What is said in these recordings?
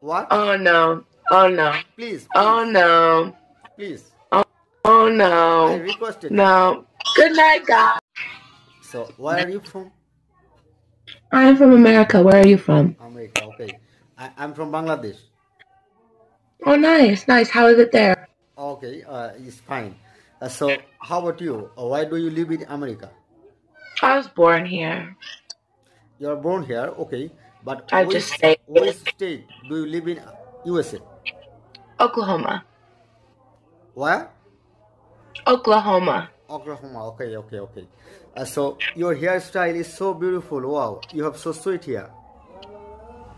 What? Oh no. Oh no. Please, Oh please, no. please. Oh I no. requested you. No. Good night, guys. So, where are you from? I am from America. Where are you from? America. Okay. I'm from Bangladesh. Oh, nice, nice. How is it there? Okay, it's fine. So, how about you? Why do you live in America? I was born here. You're born here, okay. But I just stayed here. which state do you live in USA? Oklahoma. Where? Oklahoma. Oklahoma. Okay, okay, okay. So your hairstyle is so beautiful. Wow, you have so sweet hair.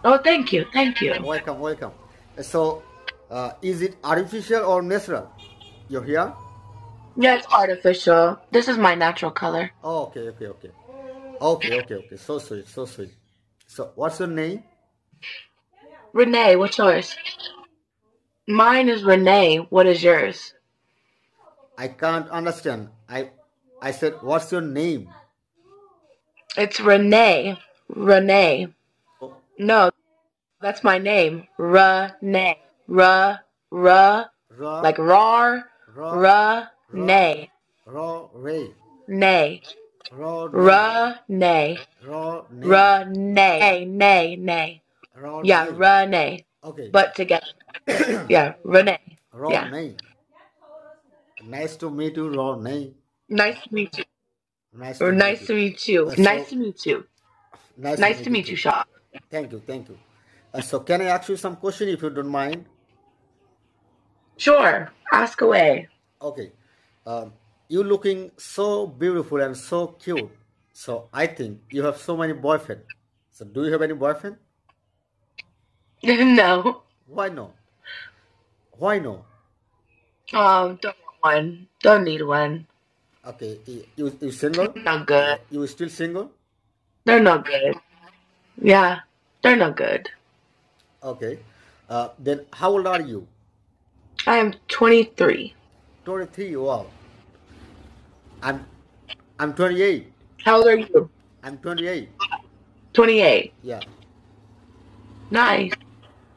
Oh, thank you. Thank you. Welcome, welcome. So, is it artificial or natural? Your hair? Yeah, it's artificial. This is my natural color. Oh, okay, okay, okay. Okay, okay, okay. So sweet, so sweet. So, what's your name? Renee, what's yours? Mine is Renee. What is yours? I can't understand. I said, what's your name? It's Renee. Renee. Oh, No, that's my name. Renee. Ra, Ra, like rar. Ra, Ra, Renee. Ra, Ray, Nay. Ra, Nay, Renee. Ra, Nay, Renee. Nay. Ra, Yeah, Nay. Renee. Okay. But together. Yeah, Renee. Ra, Yeah. Nay. Nice to meet you, Ra, Nay. Nice to meet you. Nice Or to meet nice you. to meet you. So, Nice to meet you. Nice to meet you, too. Shaw. Thank you, thank you. So, can I ask you some question if you don't mind? Sure. Ask away. Okay. You looking so beautiful and so cute. So, I think you have so many boyfriends. So, do you have any boyfriend? No. Why no? Why no? Don't want one. Don't need one. Okay, you single? Not good. You still single? They're not good. Yeah. They're not good. Okay. Then how old are you? I am 23. 23. Wow. I'm I'm 28. How old are you? I'm 28. 28. Yeah. Nice.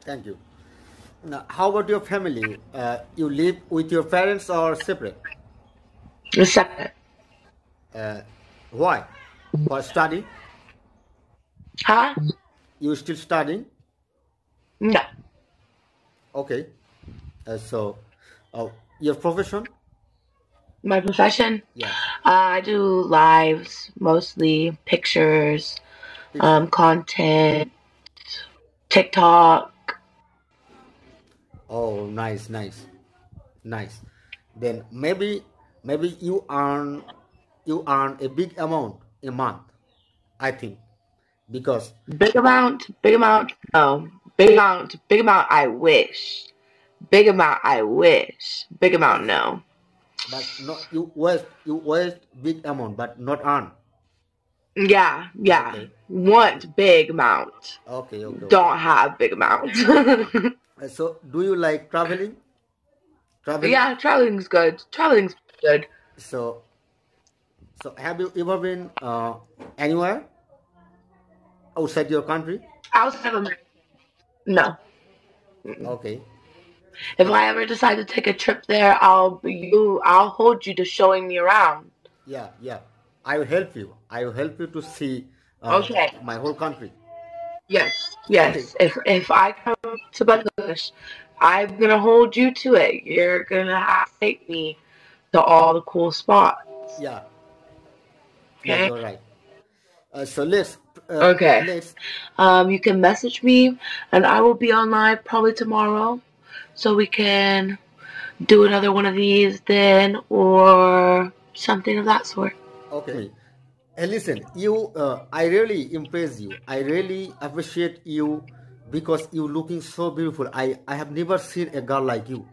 Thank you. Now, how about your family? You live with your parents or separate? The second. Why? For study? Huh? You still studying? No. Okay. So, your profession? My profession? Yeah. I do lives, mostly pictures, Picture. content, TikTok. Oh, nice, nice, nice. Then maybe you earn a big amount a month. I think because Big amount, no. Big amount, I wish. Big amount, I wish. Big amount, no. but not you waste big amount but not earn. Yeah. Okay. Want big amount. Okay. Don't have big amount. So do you like traveling? Traveling? Yeah, traveling's good. Traveling's good. So have you ever been anywhere outside your country? Outside of America, no. Okay. If I ever decide to take a trip there, I'll hold you to showing me around. Yeah. I will help you. I will help you to see Okay. my whole country. Yes. Okay. If I come to Bangladesh, I'm gonna hold you to it. You're gonna have to take me to all the cool spots. Yeah. Okay. Yeah, you're right. So let's Okay. let's You can message me, and I will be online probably tomorrow, so we can do another one of these then, or something of that sort. okay. Hey, listen, you. I really impress you. I really appreciate you because you looking so beautiful. I have never seen a girl like you.